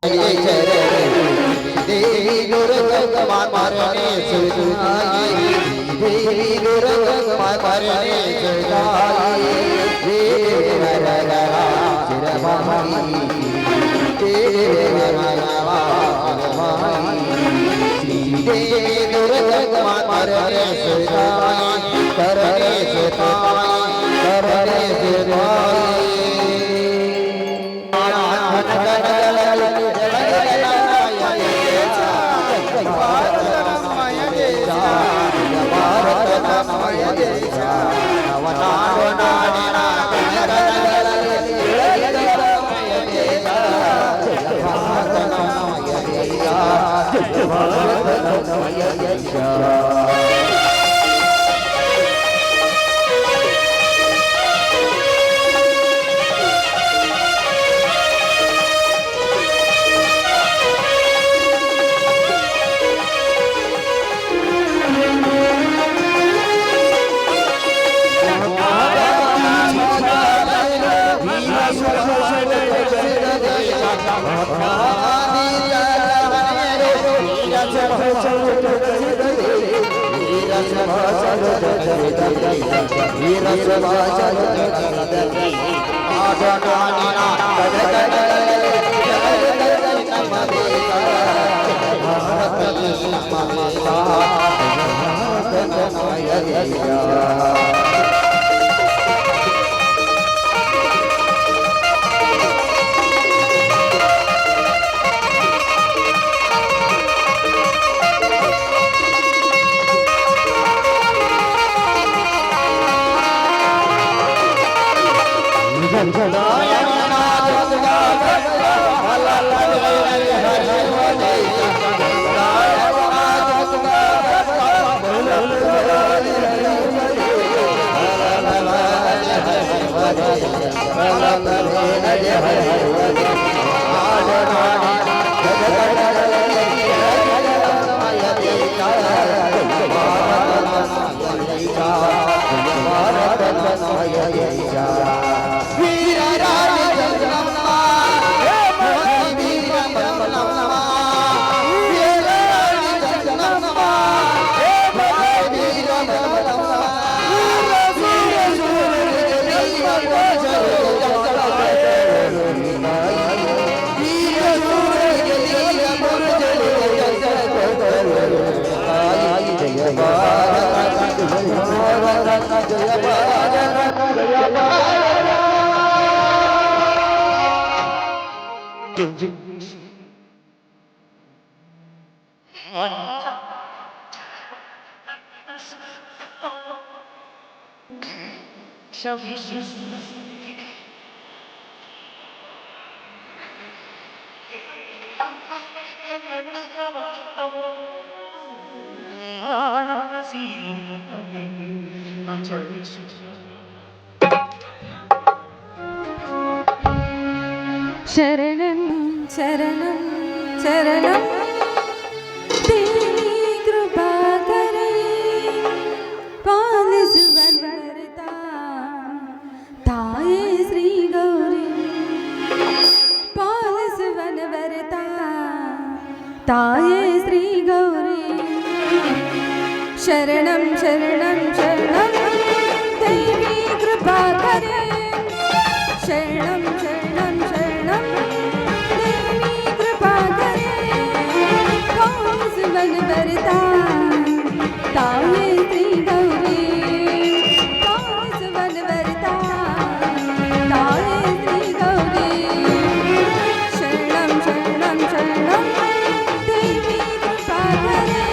देवी दुर्गा मारने सुधाई देवी दुर्गा मारने सुधाई देव रगरा चिरमाई देव रगरा चिरमाई देवी दुर्गा मारने सुधाई करने सुधाई करने सुधाई शरणं शरणं शरणं देवी कृपा करे पालिಸುವವರತಾ ತಾಯೇ ಶ್ರೀ ಗೌರಿ ಪಾಲಿಸುವವರತಾ ತಾಯೇ ಶ್ರೀ ಗೌರಿ ಶರಣಂ ಶರಣಂ ಶರಣಂ ದೇವಿ ಕೃಪಾ करे शरणं शरणं शरणं देवी कृपा करे पालिಸುವವರತಾ ತಾಯೇ ಶ್ರೀ ಗೌರಿ ಪಾಲಿಸುವವರತಾ ತಾಯೇ ಶ್ರೀ ಗೌರಿ ಶರಣಂ ಶರಣಂ ಶರಣಂ ದೇವಿ ಕೃಪಾ करे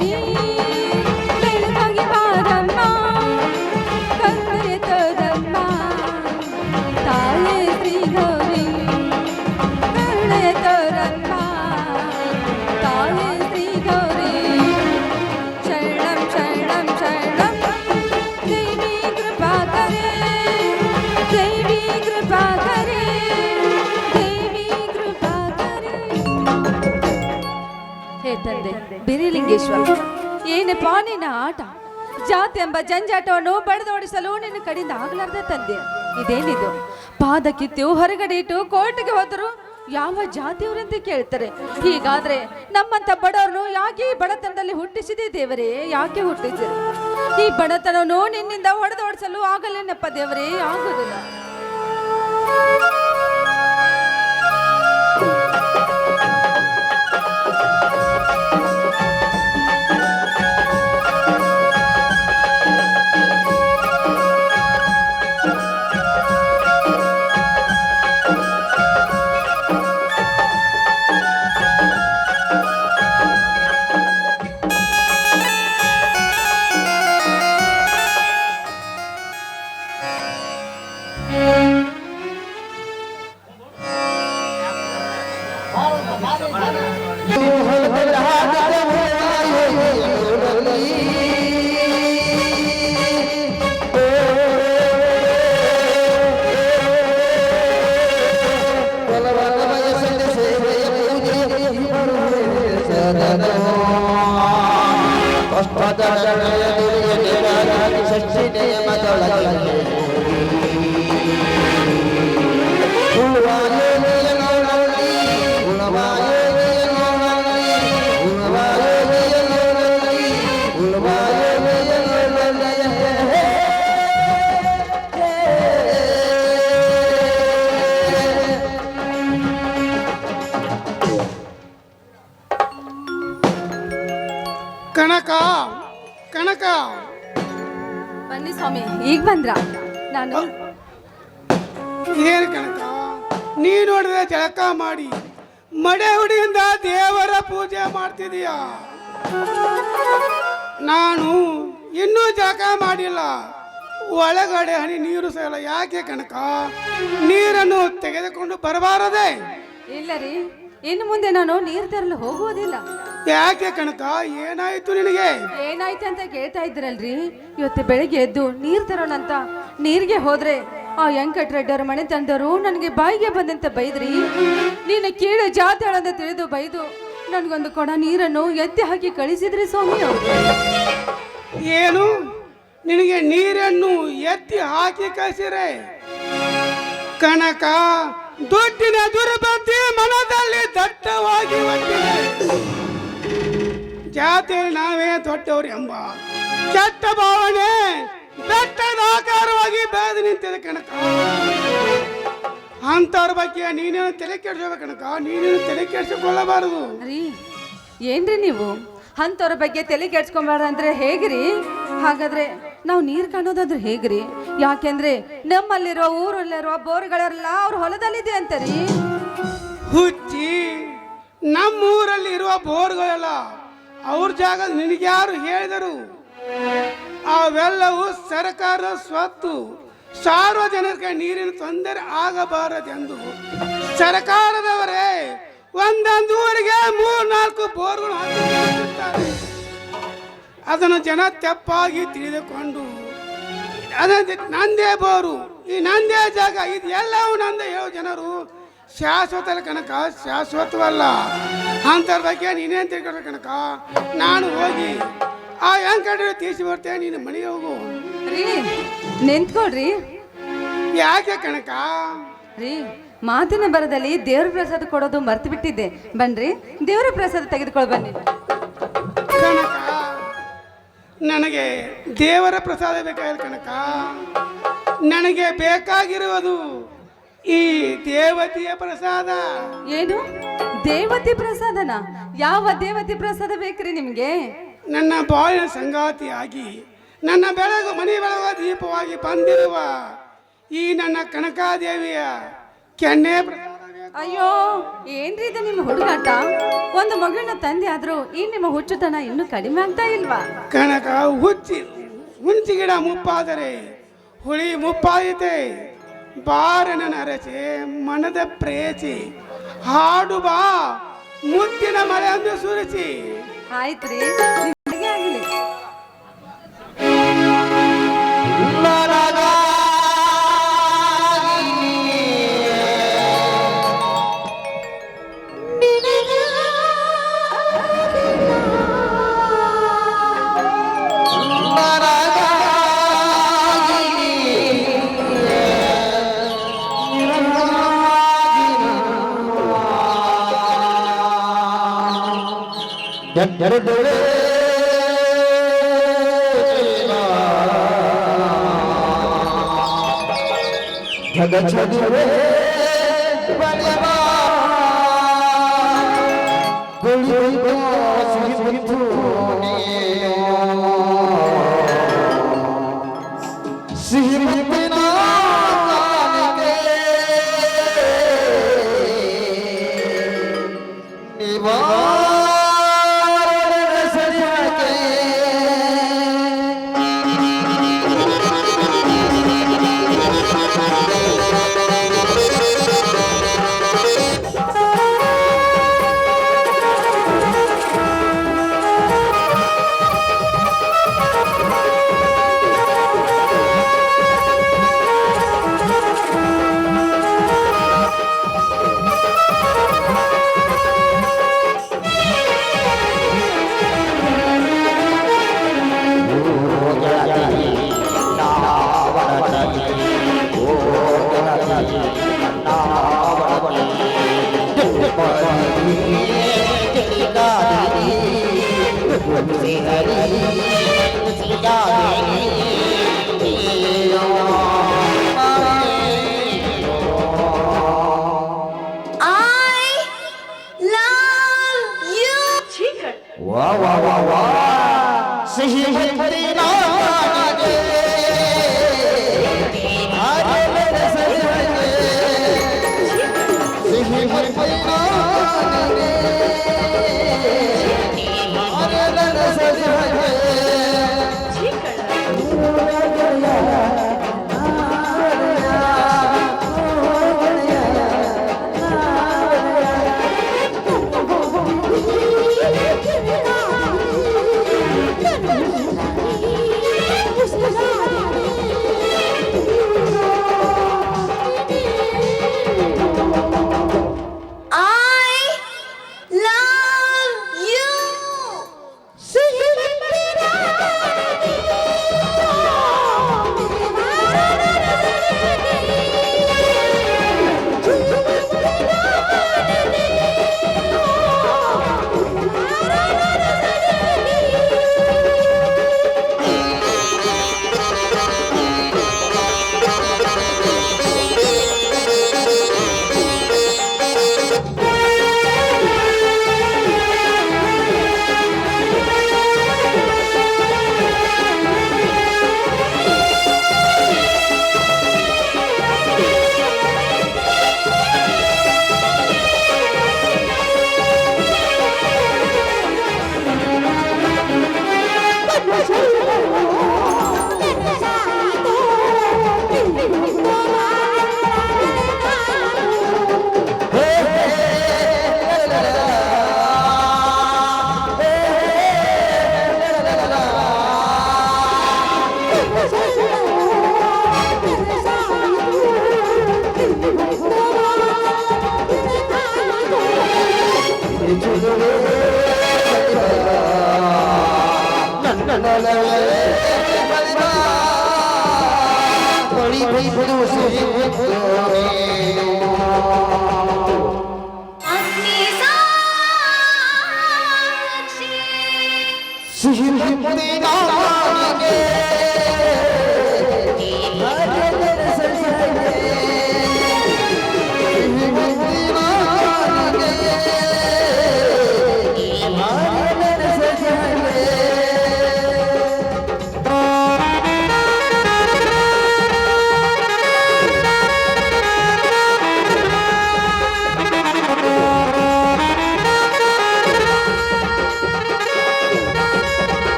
ನೀ ಬೆಳಕಾಗಿ ಬಾರಮ್ಮ ಕರುಣೆಯ ತೋರಮ್ಮ ತಾಯೇ ಶ್ರೀ ಗೌರಿ ಕರುಣೆಯ ತೋರಮ್ಮ ತಾಯೇ ಶ್ರೀ ಗೌರಿ ಶರಣಂ ಶರಣಂ ಶರಣಂ ದೇವಿ ಕೃಪಾ ಕರೆ ದೇವಿ ಕೃಪಾ ಕರೆ ದೇವಿ ಕೃಪಾ ಕರೆ. ಹೇ ತಂದೆ ಬಿರಿಲಿಂಗೇಶ್ವರ, ಏನಪ್ಪಾ ನಿನ್ನ ಆಟ? ಜಾತಿ ಎಂಬ ಜಂಜಾಟವನ್ನು ಬಡಿದೋಡಿಸಲು ನಿನ್ನ ಕಡೆಯಿಂದ ಆಗಲಾರ್ದೆ ತಂದೆ. ಇದೇನಿದು? ಪಾದ ಕಿತ್ತು ಹೊರಗಡೆ ಇಟ್ಟು ಕೋರ್ಟ್ಗೆ ಹೋದರು ಯಾವ ಜಾತಿಯವರಂತ ಕೇಳ್ತಾರೆ. ಹೀಗಾದ್ರೆ ನಮ್ಮಂತ ಬಡವರನ್ನು ಯಾಕೆ ಈ ಬಡತನದಲ್ಲಿ ಹುಟ್ಟಿಸಿದೆ ದೇವರೇ? ಯಾಕೆ ಹುಟ್ಟಿಸಿದೆ? ಈ ಬಡತನವನ್ನು ನಿನ್ನಿಂದ ಹೊಡೆದೋಡಿಸಲು ಆಗಲೇನಪ್ಪ ದೇವರೇ, ಆಗೋದಿಲ್ಲ. ಕನಕ ಕನಕ ಬನ್ನಿ ಸ್ವಾಮಿ, ಈಗ ಬಂದ್ರ? ನಾನು ಏನು ಕನಕ, ನೀ ನೋಡಿದ್ರೆ ಜಳಕ ಮಾಡಿ ಮಡೆ ಹುಡಿಯಿಂದ ದೇವರ ಪೂಜೆ ಮಾಡ್ತಿದೀಯ. ನಾನು ಇನ್ನೂ ಜಳಕ ಮಾಡಿಲ್ಲ, ಒಳಗಡೆ ಹನಿ ನೀರು ಸಹ ಯಾಕೆ ಕನಕ? ನೀರನ್ನು ತೆಗೆದುಕೊಂಡು ಬರಬಾರದೆ? ಇಲ್ಲ ರೀ, ಇನ್ನು ಮುಂದೆ ನಾನು ನೀರು ತರಲು ಹೋಗುವುದಿಲ್ಲ. ಯಾಕೆ ಕನಕ, ಏನಾಯ್ತು ನಿನಗೆ? ಏನಾಯ್ತು ಅಂತ ಕೇಳ್ತಾ ಇದ್ರಲ್ರಿ. ಇವತ್ತು ಬೆಳಿಗ್ಗೆ ಎದ್ದು ನೀರ್ ತರೋಣಂತ ನೀರಿಗೆ ಹೋದ್ರೆ ಆ ವೆಂಕಟರೆಡ್ಡಿಯವರ ಮನೆ ತಂದವರು ನನಗೆ ಬಾಯಿಗೆ ಬಂದಂತೆ ಬೈದ್ರಿ. ನೀನು ಕೀಳು ಜಾತಿಗಳಂತ ತಿಳಿದು ಬೈದು ನನ್ಗೊಂದು ಕೊಡ ನೀರನ್ನು ಎತ್ತಿ ಹಾಕಿ ಕಳಿಸಿದ್ರಿ ಸ್ವಾಮಿ ಅವರು. ಏನು, ನಿನಗೆ ನೀರನ್ನು ಎತ್ತಿ ಹಾಕಿ ಕಳಿಸಿರೆ? ಕನಕ, ದುಡ್ಡಿನ ದುರ್ಬುದ್ಧಿ ಮನದಲ್ಲಿ ದಟ್ಟವಾಗಿ ಒಟ್ಟಿದೆ. ಜಾತಿ ನಾವೇ ದೊಡ್ಡವರು ಎಂಬ ಕೆಟ್ಟ ಭಾವನೆ ಬೆಟ್ಟದ ಆಕಾರವಾಗಿ ಬೆಳೆದು ನಿಂತಿದೆ ಕನಕ. ಅಂತವ್ರ ಬಗ್ಗೆ ನೀನೇನು ತಲೆ ಕೆಡಿಸೋಬೇಕು ಕನಕ, ನೀನೇನು ತಲೆ ಕೆಡಿಸಿಕೊಳ್ಳಬಾರದು. ರೀ, ಏನ್ರಿ ನೀವು ಅಂತವ್ರ ಬಗ್ಗೆ ತಲೆ ಕೆಡ್ಸ್ಕೊಂಬಾರ್ದು ಅಂದ್ರೆ ಹೇಗ್ರಿ? ಹಾಗಾದ್ರೆ ನಾವು ನೀರು ಕಾಣೋದಾದ್ರೆ ಹೇಗ್ರಿ? ಯಾಕೆಂದ್ರೆ ನಮ್ಮಲ್ಲಿರೋ ಊರಲ್ಲಿರುವ ಬೋರ್ಗಳೆಲ್ಲ ಅವ್ರ ಹೊಲದಲ್ಲಿದೆ ಅಂತಾರಿ. ಹುಚ್ಚಿ, ನಮ್ಮೂರಲ್ಲಿ ಇರುವ ಬೋರ್ಗಳೆಲ್ಲ ಅವ್ರ ಜಾಗ ನಿನಗ್ಯಾರು ಹೇಳಿದರು? ಅವೆಲ್ಲವೂ ಸರ್ಕಾರದ ಸ್ವತ್ತು. ಸಾರ್ವಜನಿಕರಿಗೆ ನೀರಿನ ತೊಂದರೆ ಆಗಬಾರದೆಂದು ಸರ್ಕಾರದವರೇ ಒಂದೊಂದು ಊರಿಗೆ 3-4 ಬೋರ್ಗಳು ಹಾಕಿದ್ದಾರೆ. ಅದನ್ನು ಜನ ತಪ್ಪಾಗಿ ತಿಳಿದುಕೊಂಡು ನಂದೇ ಬೋರು, ಈ ನಂದೇ ಜಾಗ, ಇದು ಎಲ್ಲವೂ ನಂದೇ ಹೇಳೋ ಜನರು ಶಾಶ್ವತ ಕನಕ, ಶಾಶ್ವತವಲ್ಲ. ಅಂತರ ಬಗ್ಗೆ ನೀನೇನು ತಿಳ್ಕೊಳ್ಬೇಕು ಕನಕ. ನಾನು ಹೋಗಿ ಆ ವೆಂಕಟರು ತೀರಿಸಿ ಬರ್ತೇನೆ, ನೀನು ಮನೆಗೆ ಹೋಗು. ರೀ, ನಿಂತ್ಕೊಳ್ರಿ. ಯಾಕೆ ಕನಕ? ರೀ, ಮಾತಿನ ಬರದಲ್ಲಿ ದೇವ್ರ ಪ್ರಸಾದ ಕೊಡೋದು ಮರ್ತು ಬಿಟ್ಟಿದ್ದೆ. ಬನ್ರಿ, ದೇವ್ರ ಪ್ರಸಾದ ತೆಗೆದುಕೊಳ್ಳ ಬನ್ನಿ. ಕನಕ, ನನಗೆ ದೇವರ ಪ್ರಸಾದ ಬೇಕಾಗಿಲ್ಲ ಕನಕ. ನನಗೆ ಬೇಕಾಗಿರುವುದು ಈ ದೇವತೆಯ ಪ್ರಸಾದ. ಏನು ದೇವತೆ ಪ್ರಸಾದನ? ಯಾವ ದೇವತೆ ಪ್ರಸಾದ ಬೇಕ್ರಿ ನಿಮ್ಗೆ? ನನ್ನ ಬಾಳಿನ ಸಂಗಾತಿಯಾಗಿ ನನ್ನ ಮನೆ ಬೆಳಗುವ ದೀಪವಾಗಿ ಬಂದಿರುವ ಈ ನನ್ನ ಕನಕಾದೇವಿಯ ಕೆನ್ನೆ ಪ್ರಸಾದ ಬೇಕು. ಅಯ್ಯೋ ಏನ್ರಿ ಇದು ನಿಮ್ಮ ಹುಡುಗಾಟ? ಒಂದು ಮಗುವಿನ ತಂದೆ ಆದ್ರೂ ಈ ನಿಮ್ಮ ಹುಚ್ಚುತನ ಇನ್ನೂ ಕಡಿಮೆ ಆಗ್ತಾ ಇಲ್ವಾ? ಕನಕ ಹುಂಚಿ ಗಿಡ ಮುಪ್ಪಾದರೆ ಹುಳಿ ಮುಪ್ಪಾಯಿತೆ. ಬಾರನ ನರಚೆ ಮನದ ಪ್ರೇಚಿ ಹಾಡು ಬಾ ಮುತ್ತಿನ ಮಳೆ ಅಂದು ಸುರಿಸಿ. ಆಯ್ತ್ರಿ, ನಿಮ್ಗೆ ಆಗ್ಲಿ.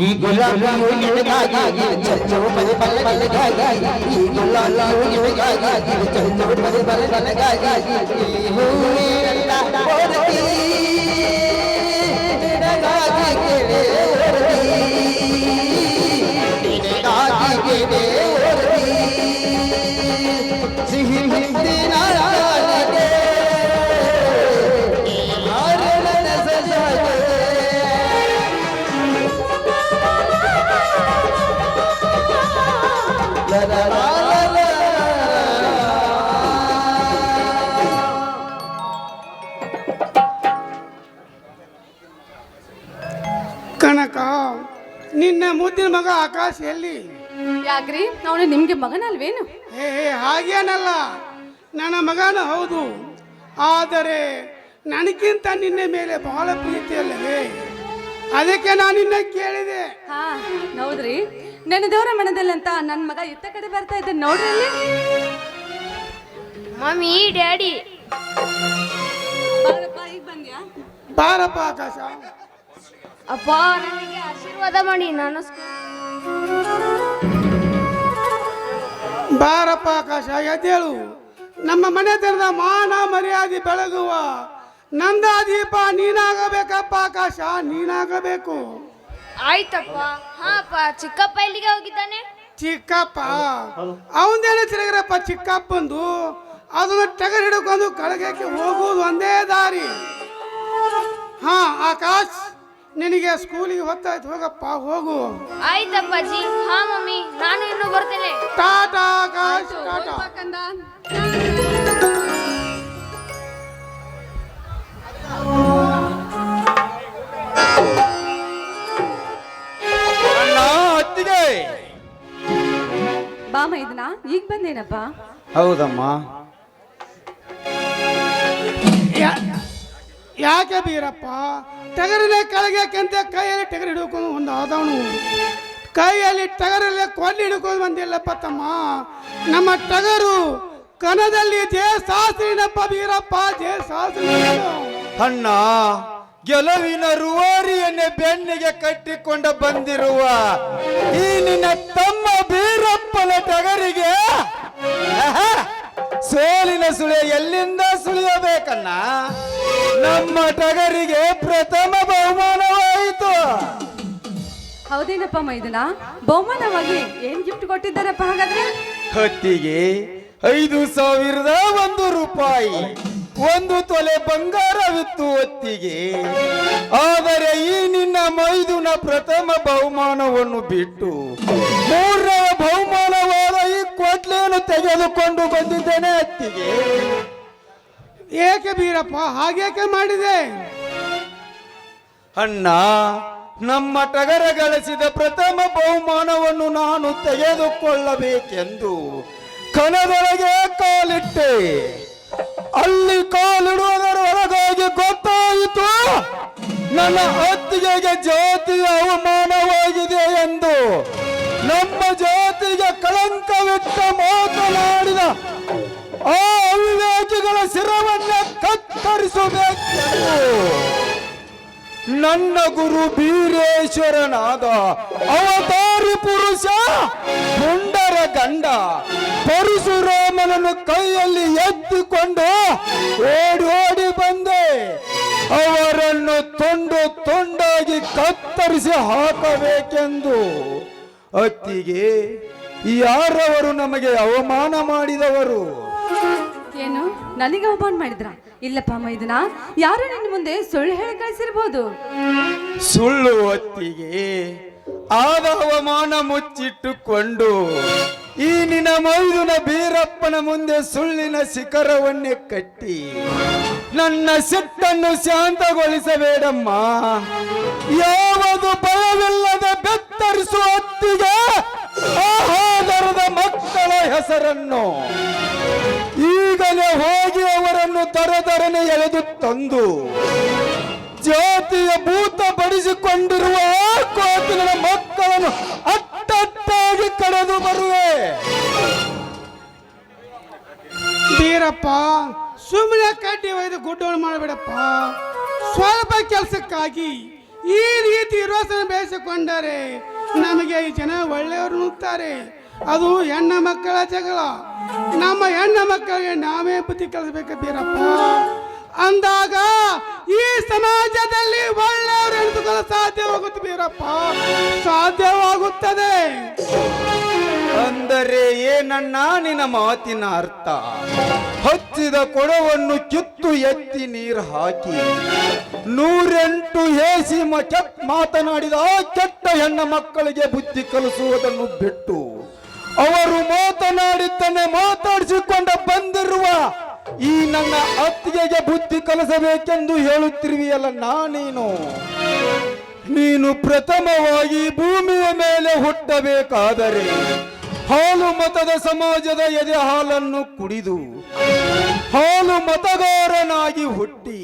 ಈ ಗುಲಾಬಿಯು ನಿನಗಾಗಿ ಚಚ್ಚವು ಪರಿಮಳ ನಿನಗಾಗಿ ಈ ಗುಲಾಬಿಯು ನಿನಗಾಗಿ ಚಚ್ಚವು ಪರಿಮಳ ನಿನಗಾಗಿ ಈ ಹೂವಿನಂತ ಓಡತಿ ನಿನಗಾಗಿ ಕೇಳೆ ಓಡತಿ ನಿನಗಾಗಿ ಕೇಳೆ ಓಡತಿ ಸಿಹಿ ಹಿಂದಿನ ರಾಣಿಗೆ ಆರಣ ಸಜಾಗೆ ಕನಕ, ನಿನ್ನ ಮುದ್ದಿನ ಮಗ ಆಕಾಶ್ ಎಲ್ಲಿ? ಯಾಕ್ರಿ ಅವನು ನಿಮ್ಗೆ ಮಗನಲ್ವೇನು? ಏ ಹಾಗೇನಲ್ಲ, ನನ್ನ ಮಗನ ಹೌದು. ಆದರೆ ನನಗಿಂತ ನಿನ್ನ ಮೇಲೆ ಬಹಳ ಪ್ರೀತಿ ಅಲ್ಲವೇ, ಅದಕ್ಕೆ ನಾನು ನಿನ್ನ ಕೇಳಿದೆ. ಹಾ ಹೌದ್ರಿ, ನನ್ನ ದೇವರ ಮನದಲ್ಲಂತ ನನ್ನ ಮಗ ಇತ್ತ ಕಡೆ ಬರ್ತಾ ಇದ್ದ ನೋಡ್ರಿ ಅಲ್ಲಿ. ಮಮ್ಮಿ ಡ್ಯಾಡಿ ಬಾರಪ್ಪ, ಈಗ ಬಂದ್ಯಾ? ಬಾರಪ್ಪ ಆಕಾಶ. ಅಪ್ಪ ನನಗೆ ಆಶೀರ್ವಾದ ಮಾಡಿ ನಾನು ಬಾರಪ್ಪ ಆಕಾಶ, ಎದ್ದೇಳು. ನಮ್ಮ ಮನೆತನದ ಮಾನ ಮರ್ಯಾದೆ ಬೆಳಗುವ ನಂದ ದೀಪ ನೀನಾಗಬೇಕಪ್ಪ ಆಕಾಶ, ನೀನಾಗಬೇಕು. ಆಯ್ತಪ್ಪ. ಹಾ ಅಪ್ಪ, ಚಿಕ್ಕಪ್ಪ ಎಲ್ಲಿಗೆ ಹೋಗಿದ್ದಾನೆ? ಚಿಕ್ಕಪ್ಪ ಅವನದೇನೆ ತಿರುಗಿರಪ್ಪ. ಚಿಕ್ಕಪ್ಪಂದು ಅದನ್ನು ಟಗರ್ ಹಿಡ್ಕೊಂಡು ಕಳಗಕ್ಕೆ ಹೋಗುವುದು ಒಂದೇ ದಾರಿ. ಹಾ ಆಕಾಶ್, ನಿನಗೆ ಸ್ಕೂಲಿಗೆ ಹೊತ್ತಾಯ್ತು, ಹೋಗಪ್ಪ ಹೋಗು. ಆಯ್ತಪ್ಪಾಜಿ. ಹಾ ಮಮ್ಮಿ, ನಾನು ಇನ್ನು ಬರ್ತೇನೆ. ಟಾಟಾ ಆಕಾಶ್, ಟಾಟಾ. ಬಾಮ ಇದನ್ನ ಈಗ ಬಂದೇನಪ್ಪ. ಹೌದಮ್ಮ. ಯಾಕೆ ಬೀರಪ್ಪ, ಟಗರಲ್ಲೇ ಕೆಳಗೆ ಕೈಯಲ್ಲಿ ಟಗರ್ ಹಿಡ್ಕೊಂಡು ಒಂದು ಆದವನು, ಕೈಯಲ್ಲಿ ಟಗರಲ್ಲೇ ಕೊಲ್ಲಿ ಹಿಡ್ಕೊಂಡು ಬಂದಿಲ್ಲಪ್ಪ ತಮ್ಮ. ನಮ್ಮ ಟಗರು ಕನದಲ್ಲಿ ಜಯಶಾಸ್ತ್ರಿನಪ್ಪ ಬೀರಪ್ಪ, ಜಯಶಾಸ್ತ್ರಿ. ಅಣ್ಣ, ಗೆಲುವಿನ ರೂವಾರಿಯನ್ನೇ ಬೆನ್ನಿಗೆ ಕಟ್ಟಿಕೊಂಡ ಬಂದಿರುವ ಈ ನಿನ್ನ ತಮ್ಮ ಬೀರಪ್ಪನ ಟಗರಿಗೆ ಸೋಲಿನ ಸುಳಿ ಎಲ್ಲಿಂದ ಸುಳಿಯಬೇಕಣ್ಣ? ನಮ್ಮ ಟಗರಿಗೆ ಪ್ರಥಮ ಬಹುಮಾನವಾಯಿತು. ಹೌದೇನಪ್ಪ ಮೈದನ, ಬಹುಮಾನವಾಗಿ ಏನ್ ಗಿಫ್ಟ್ ಕೊಟ್ಟಿದ್ದಾರಪ್ಪ ಹಾಗಾದ್ರೆ? ಹೊತ್ತಿಗೆ 5,001 ರೂಪಾಯಿ, 1 ತೊಲೆ ಬಂಗಾರವಿತ್ತು ಹೊತ್ತಿಗೆ. ಆದರೆ ಈ ನಿನ್ನ ಮೈದುನ ಪ್ರಥಮ ಬಹುಮಾನವನ್ನು ಬಿಟ್ಟು 3ನೇ ಬಹುಮಾನವಾದ ಈ ಕೊಟ್ಲೆಯನ್ನು ತೆಗೆದುಕೊಂಡು ಬಂದಿದ್ದೇನೆ ಅತ್ತಿಗೆ. ಏಕೆ ಬೀರಪ್ಪ ಹಾಗೇಕೆ ಮಾಡಿದೆ? ಅಣ್ಣ, ನಮ್ಮ ಟಗರ ಗಳಿಸಿದ ಪ್ರಥಮ ಬಹುಮಾನವನ್ನು ನಾನು ತೆಗೆದುಕೊಳ್ಳಬೇಕೆಂದು ಕಣದೊಳಗೆ ಕಾಲಿಟ್ಟೆ. ಅಲ್ಲಿ ಕಾಲಿಡುವುದರ ಹೊರಗಾಗಿ ಗೊತ್ತಾಯಿತು ನನ್ನ ಅತ್ತಿಗೆಗೆ ಜಾತಿಯ ಅವಮಾನವಾಗಿದೆ ಎಂದು. ನಮ್ಮ ಜಾತಿಗೆ ಕಳಂಕವಿಟ್ಟ ಮಾತನಾಡಿದ ಆ ಅವಿವೇಕಿಗಳ ಶಿರವನ್ನ ಕತ್ತರಿಸಬೇಕೆಂದು ನನ್ನ ಗುರು ಬೀರೇಶ್ವರನಾದ ಅವತಾರಿ ಪುರುಷ ಪುಂಡರ ಗಂಡ ಪರಶುರಾಮನನ್ನು ಕೈಯಲ್ಲಿ ಎತ್ತಿಕೊಂಡು ಓಡಿ ಓಡಿ ಬಂದೆ. ಅವರನ್ನು ತುಂಡು ತುಂಡಾಗಿ ಕತ್ತರಿಸಿ ಹಾಕಬೇಕೆಂದು. ಅತ್ತಿಗೆ, ಯಾರವರು ನಮಗೆ ಅವಮಾನ ಮಾಡಿದವರು? ಏನು ನನಗೆ ಅವಮಾನ ಮಾಡಿದ್ರ? ಇಲ್ಲಪ್ಪ ಮೈದನ, ಯಾರು ನಿನ್ನ ಮುಂದೆ ಸುಳ್ಳು ಹೇಳಿ ಕಳಿಸಿರ್ಬೋದು. ಸುಳ್ಳು ಅತ್ತಿಗೆ. ಆದ ಅವಮಾನ ಮುಚ್ಚಿಟ್ಟುಕೊಂಡು ಈ ನಿನ್ನ ಮೈದುನ ಬೀರಪ್ಪನ ಮುಂದೆ ಸುಳ್ಳಿನ ಶಿಖರವನ್ನೇ ಕಟ್ಟಿ ನನ್ನ ಸಿಟ್ಟನ್ನು ಶಾಂತಗೊಳಿಸಬೇಡಮ್ಮ. ಯಾವುದು ಭಯವಿಲ್ಲದೆ ಬೆತ್ತರಿಸುವ ಅತ್ತಿಗೆ ಆಹಾರದ ಮಕ್ಕಳ ಹೆಸರನ್ನು. ಈಗಲೇ ಹೋಗಿ ಅವರನ್ನು ದರದರನೆ ಎಳೆದು ತಂದು ಜಾತಿಯ ಭೂತ ಬಡಿಸಿಕೊಂಡಿರುವ ಆ ಕೋತಿನ ಮಕ್ಕಳನ್ನು ಅಟ್ಟಟ್ಟಾಗಿ ಕಳೆದು ಬರುವೆ. ಬೀರಪ್ಪ, ಸುಮ್ಮನೆ ಕಡ್ಡಿ ಒಯ್ದು ಗುಡ್ಡೋಳು ಮಾಡಬೇಡಪ್ಪ. ಸ್ವಲ್ಪ ಕೆಲಸಕ್ಕಾಗಿ ಈ ರೀತಿ ರೋಸನ ಬೇಯಿಸಿಕೊಂಡರೆ ನಮಗೆ ಈ ಜನ ಒಳ್ಳೆಯವರು ನುತ್ತಾರೆ. ಅದು ಹೆಣ್ಣ ಮಕ್ಕಳ ಜಗಳ. ನಮ್ಮ ಹೆಣ್ಣ ಮಕ್ಕಳಿಗೆ ನಾವೇ ಬುದ್ಧಿ ಕಲಿಸಬೇಕು ಬೀರಪ್ಪ. ಅಂದಾಗ ಈ ಸಮಾಜದಲ್ಲಿ ಒಳ್ಳೆಯವರು ಎಣಿಸಿಕೊಳ್ಳಲು ಸಾಧ್ಯವಾಗುತ್ತೆ ಬೀರಪ್ಪ, ಸಾಧ್ಯವಾಗುತ್ತದೆ. ಅಂದರೆ ಏನನ್ನ ನಿನ್ನ ಮಾತಿನ ಅರ್ಥ? ಹಚ್ಚಿದ ಕೊಡವನ್ನು ಕಿತ್ತು ಎತ್ತಿ ನೀರು ಹಾಕಿ 108 ಹೇಸಿ ಮಾತನಾಡಿದ ಆ ಕೆಟ್ಟ ಹೆಣ್ಣ ಮಕ್ಕಳಿಗೆ ಬುದ್ಧಿ ಕಲಿಸುವುದನ್ನು ಬಿಟ್ಟು ಅವರು ಮಾತನಾಡಿದ್ದನ್ನೇ ಮಾತಾಡಿಸಿಕೊಂಡ ಬಂದಿರುವ ಈ ನನ್ನ ಅತ್ತಿಗೆಗೆ ಬುದ್ಧಿ ಕಲಿಸಬೇಕೆಂದು ಹೇಳುತ್ತಿರುವಿಯಲ್ಲ ನೀನು ಪ್ರಥಮವಾಗಿ ಭೂಮಿಯ ಮೇಲೆ ಹುಟ್ಟಬೇಕಾದರೆ ಹಾಲು ಮತದ ಸಮಾಜದ ಎದೆ ಹಾಲನ್ನು ಕುಡಿದು ಹಾಲು ಮತಗಾರನಾಗಿ ಹುಟ್ಟಿ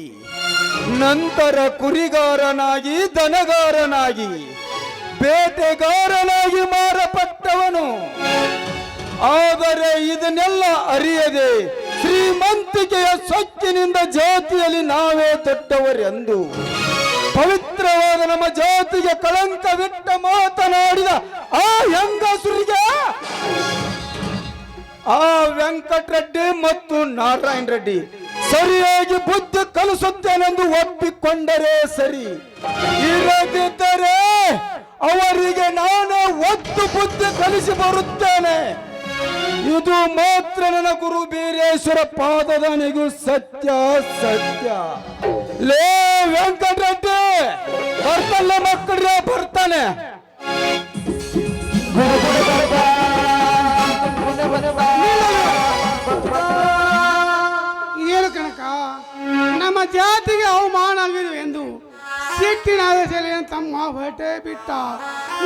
ನಂತರ ಕುರಿಗಾರನಾಗಿ ದನಗಾರನಾಗಿ ಬೇಟೆಗಾರನಾಗಿ ಮಾರಪಟ್ಟವನು. ಆದರೆ ಇದನ್ನೆಲ್ಲ ಅರಿಯದೆ ಶ್ರೀಮಂತಿಕೆಯ ಸೊಕ್ಕಿನಿಂದ ಜಾತಿಯಲ್ಲಿ ನಾವೇ ದೊಡ್ಡವರೆಂದು ಪವಿತ್ರವಾದ ನಮ್ಮ ಜಾತಿಗೆ ಕಳಂಕವಿಟ್ಟ ಮಾತನಾಡಿದ ಆ ಹೆಂಗಸರಿಗೆ ಆ ವೆಂಕಟರೆಡ್ಡಿ ಮತ್ತು ನಾರಾಯಣ ರೆಡ್ಡಿ ಸರಿಯಾಗಿ ಬುದ್ಧಿ ಕಲಿಸುತ್ತೇನೆಂದು ಒಪ್ಪಿಕೊಂಡರೆ ಸರಿ, ಇರದಿದ್ದರೆ ಅವರಿಗೆ ನಾನು ಒತ್ತು ಬುದ್ಧಿ ಕಲಿಸಿ ಬರುತ್ತೇನೆ. ಇದು ಮಾತ್ರ ನನ್ನ ಗುರು ಬೀರೇಶ್ವರ ಪಾದದನಿಗೂ ಸತ್ಯ. ಲೇ ವೆಂಕಟರೆಡ್ಡಿ ಬರ್ತಾನೆ, ಮಕ್ಕಳ್ರೆ ಬರ್ತಾನೆ. ಏನು ಕಣಕ, ನಮ್ಮ ಜಾತಿಗೆ ಅವಮಾನ ಆಗಿದೆ ಎಂದು ಸಿಟ್ಟಿನ ಆವೇಶದಲ್ಲಿ ತಮ್ಮ ಹೊಟ್ಟೆ ಬಿಟ್ಟ.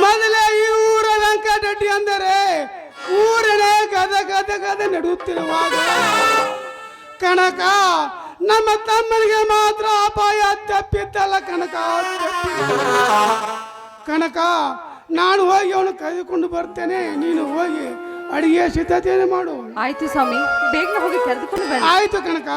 ಮೊದಲೇ ಈ ಊರ ವೆಂಕಟರೆಡ್ಡಿ ಅಂದರೆ ಊರನೇ ಗದ ನಡುತ್ತಿರುವಾಗ ಕನಕ ನಮ್ಮ ತಮ್ಮನಿಗೆ ಮಾತ್ರ ಅಪಾಯ ತಪ್ಪಿದ್ದಲ್ಲ ಕನಕ. ನಾನು ಹೋಗಿ ಅವನು ಕರೆದುಕೊಂಡು ಬರ್ತೇನೆ, ನೀನು ಹೋಗಿ ಅಡಿಗೆ ಸಿದ್ಧತೆಯನ್ನು ಮಾಡು. ಆಯ್ತು ಸ್ವಾಮಿ, ಬೇಗ ಹೋಗಿ ಕರೆದುಕೊಂಡು ಬನ್ನಿ. ಆಯ್ತು ಕನಕ.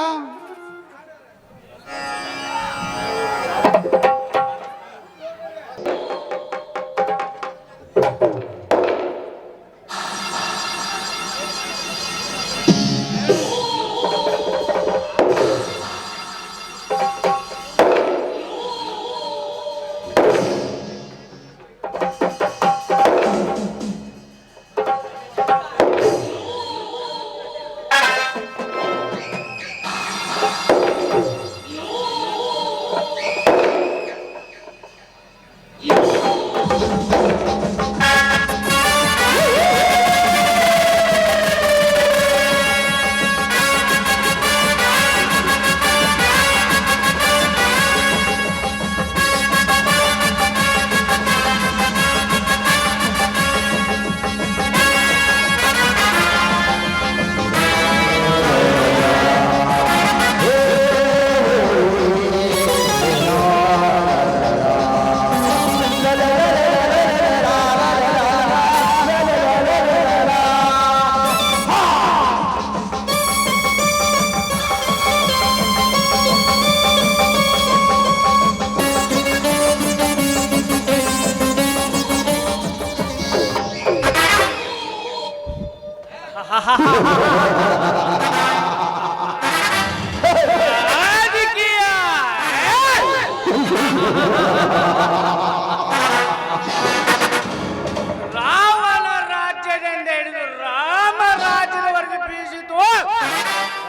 ರಾವಣ ರಾಜ್ಯದಿಂದ ಹಿಡಿದು ರಾಮ ರಾಜ್ಯದವರೆಗೆ ಬೀಸಿತು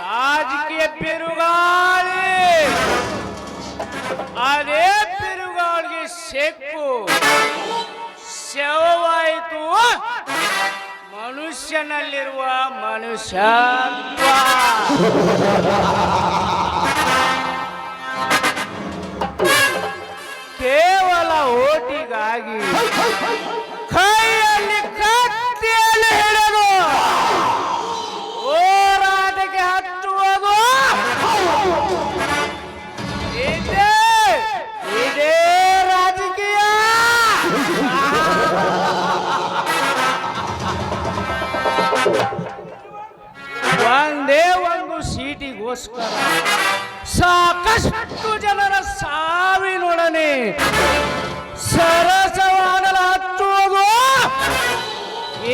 ರಾಜಕೀಯ ಬಿರುಗಾಳಿ. ಅದೇ ಬಿರುಗಾಳಿಗೆ ಸೆಕ್ಕು ಶವವಾಯಿತು ಮನುಷ್ಯನಲ್ಲಿರುವ ಮನುಷ್ಯತ್ವ. ಕೇವಲ ಓಟಿಗಾಗಿ ಕೈಯಲ್ಲಿ ಕತ್ತಿಯಲ್ಲಿ ಹಿಡಿದು ಸೀಟಿಗೋಸ್ಕರ ಸಾಕಷ್ಟು ಜನರ ಸಾವಿನೊಡನೆ ಸರಸವಾಡಲ ಹಚ್ಚುವುದು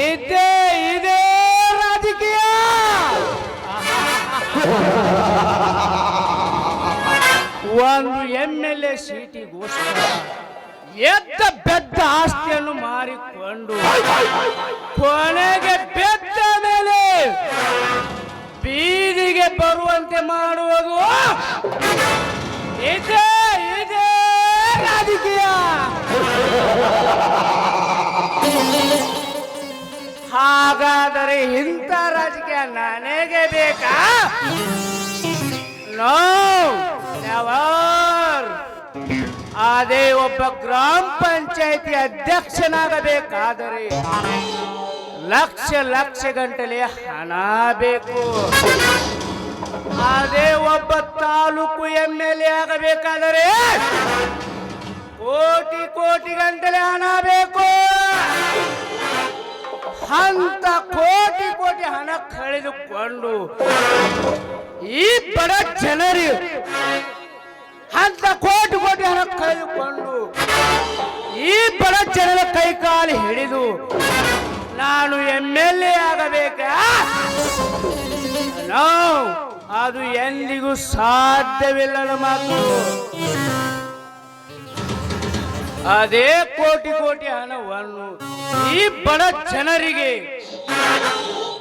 ಇದೇ ರಾಜಕೀಯ. ಒಂದು MLA ಸೀಟಿಗೋಸ್ಕರ ಎದ್ದ ಬೆದ್ದ ಆಸ್ತಿಯನ್ನು ಮಾರಿಕೊಂಡು ಕೊನೆಗೆ ಬೆದ್ದ ಮೇಲೆ ಬೀದಿಗೆ ಬರುವಂತೆ ಮಾಡುವುದು ಇದೇ ರಾಜಕೀಯ. ಹಾಗಾದರೆ ಇಂಥ ರಾಜಕೀಯ ನನಗೆ ಬೇಕಾ? No never. ಅದೇ ಒಬ್ಬ ಗ್ರಾಮ ಪಂಚಾಯತಿ ಅಧ್ಯಕ್ಷನಾಗಬೇಕಾದರೆ ಲಕ್ಷ ಗಂಟಲೆ ಹಣ ಬೇಕು. ಅದೇ ಒಬ್ಬ ತಾಲೂಕು MLA ಆಗಬೇಕಾದರೆ ಕೋಟಿ ಗಂಟಲೆ ಹಣ ಬೇಕು. ಅಂತ ಕೋಟಿ ಹಣ ಕಳೆದುಕೊಂಡು ಈ ಬಡ ಜನರು ಅಂತ ಕೋಟಿ ಹಣ ಕಳೆದುಕೊಂಡು ಈ ಬಡ ಜನರ ಕೈಕಾಲು ಹಿಡಿದು ನಾನು MLA ಆಗಬೇಕಾ? ನೋ, ಅದು ಎಂದಿಗೂ ಸಾಧ್ಯವಿಲ್ಲದ ಮಾತು. ಅದೇ ಕೋಟಿ ಹಣವನ್ನು ಈ ಬಡ ಜನರಿಗೆ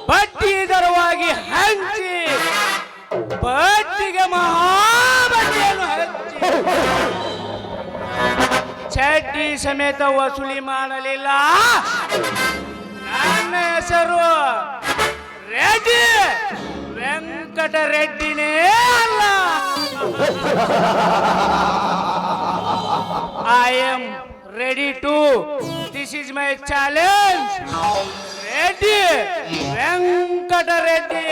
ಬಡ್ಡಿ ದರವಾಗಿ ಹಂಚಿ ಬಡ್ಡಿಗೆ ಮಹಾಬಡ್ಡಿಯನ್ನು ಹಂಚಿ ಚಡ್ಡಿ ಸಮೇತ ವಸೂಲಿ ಮಾಡಲಿಲ್ಲ. ನನ್ನ ಹೆಸರು ರೆಡ್ಡಿ, ವೆಂಕಟ ರೆಡ್ಡಿನೇ ಅಲ್ಲ. I am ready to. This is my challenge. Ready, Venkata Reddy.